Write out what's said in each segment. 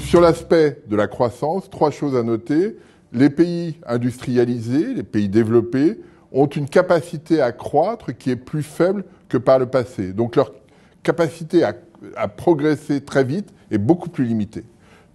Sur l'aspect de la croissance, 3 choses à noter. Les pays industrialisés, les pays développés, ont une capacité à croître qui est plus faible que par le passé. Donc leur capacité à progresser très vite est beaucoup plus limitée.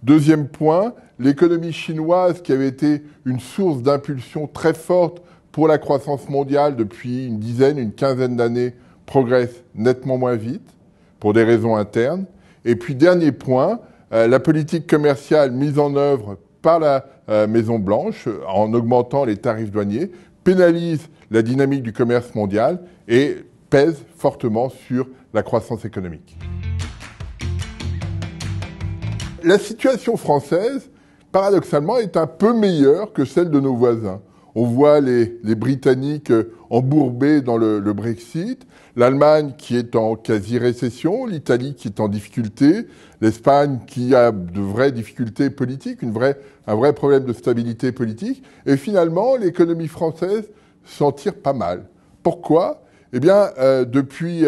Deuxième point, l'économie chinoise, qui avait été une source d'impulsion très forte pour la croissance mondiale depuis une quinzaine d'années, progresse nettement moins vite, pour des raisons internes. Et puis dernier point, la politique commerciale mise en œuvre par la Maison-Blanche, en augmentant les tarifs douaniers, pénalise la dynamique du commerce mondial et pèse fortement sur la croissance économique. La situation française, paradoxalement, est un peu meilleure que celle de nos voisins. On voit les Britanniques embourbés dans le Brexit, l'Allemagne qui est en quasi-récession, l'Italie qui est en difficulté, l'Espagne qui a de vraies difficultés politiques, un vrai problème de stabilité politique, et finalement l'économie française s'en tire pas mal. Pourquoi ? Eh bien, depuis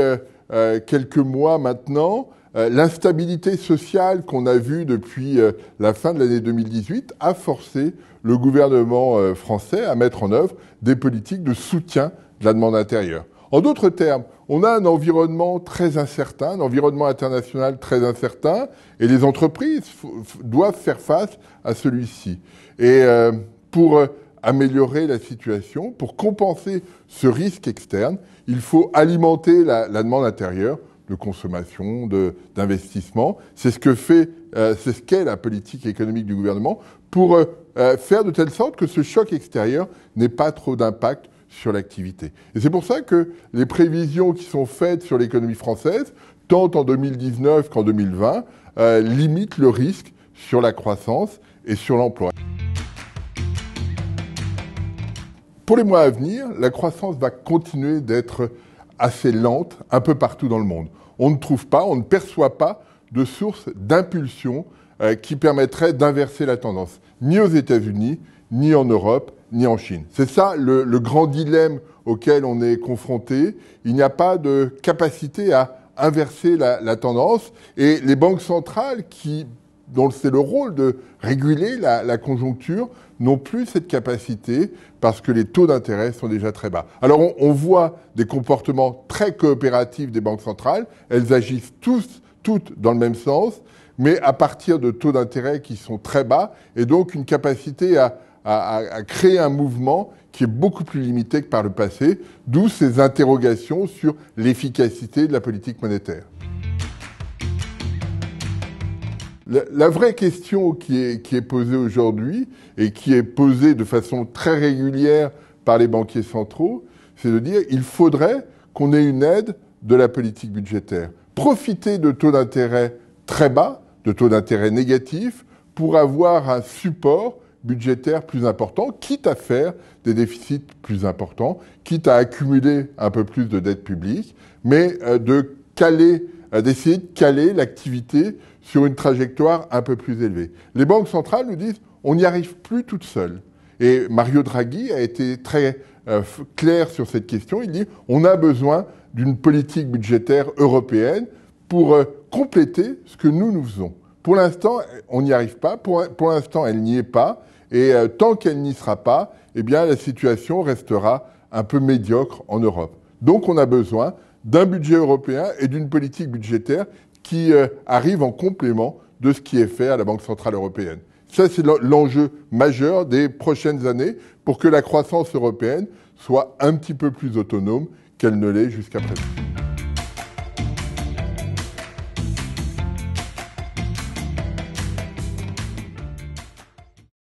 quelques mois maintenant, l'instabilité sociale qu'on a vue depuis la fin de l'année 2018 a forcé le gouvernement français à mettre en œuvre des politiques de soutien de la demande intérieure. En d'autres termes, on a un environnement très incertain, un environnement international très incertain, et les entreprises doivent faire face à celui-ci. Et pour améliorer la situation, pour compenser ce risque externe, il faut alimenter la demande intérieure de consommation, d'investissement. C'est ce qu'est la politique économique du gouvernement pour faire de telle sorte que ce choc extérieur n'ait pas trop d'impact sur l'activité. Et c'est pour ça que les prévisions qui sont faites sur l'économie française, tant en 2019 qu'en 2020, limitent le risque sur la croissance et sur l'emploi. Pour les mois à venir, la croissance va continuer d'être assez lente un peu partout dans le monde. On ne perçoit pas de source d'impulsion qui permettrait d'inverser la tendance, ni aux États-Unis, ni en Europe, ni en Chine. C'est ça le grand dilemme auquel on est confronté. Il n'y a pas de capacité à inverser la tendance, et les banques centrales dont c'est le rôle de réguler la conjoncture, n'ont plus cette capacité parce que les taux d'intérêt sont déjà très bas. Alors on voit des comportements très coopératifs des banques centrales, elles agissent toutes dans le même sens, mais à partir de taux d'intérêt qui sont très bas, et donc une capacité à créer un mouvement qui est beaucoup plus limité que par le passé, d'où ces interrogations sur l'efficacité de la politique monétaire. La vraie question qui est posée aujourd'hui, et qui est posée de façon très régulière par les banquiers centraux, c'est de dire qu'il faudrait qu'on ait une aide de la politique budgétaire. Profiter de taux d'intérêt très bas, de taux d'intérêt négatifs, pour avoir un support budgétaire plus important, quitte à faire des déficits plus importants, quitte à accumuler un peu plus de dette publique, mais d'essayer de caler l'activité sur une trajectoire un peu plus élevée. Les banques centrales nous disent on n'y arrive plus toutes seules. Et Mario Draghi a été très clair sur cette question. Il dit on a besoin d'une politique budgétaire européenne pour compléter ce que nous faisons. Pour l'instant, on n'y arrive pas. Pour l'instant, elle n'y est pas. Et tant qu'elle n'y sera pas, eh bien, la situation restera un peu médiocre en Europe. Donc on a besoin d'un budget européen et d'une politique budgétaire qui arrive en complément de ce qui est fait à la Banque centrale européenne. Ça, c'est l'enjeu majeur des prochaines années pour que la croissance européenne soit un petit peu plus autonome qu'elle ne l'est jusqu'à présent.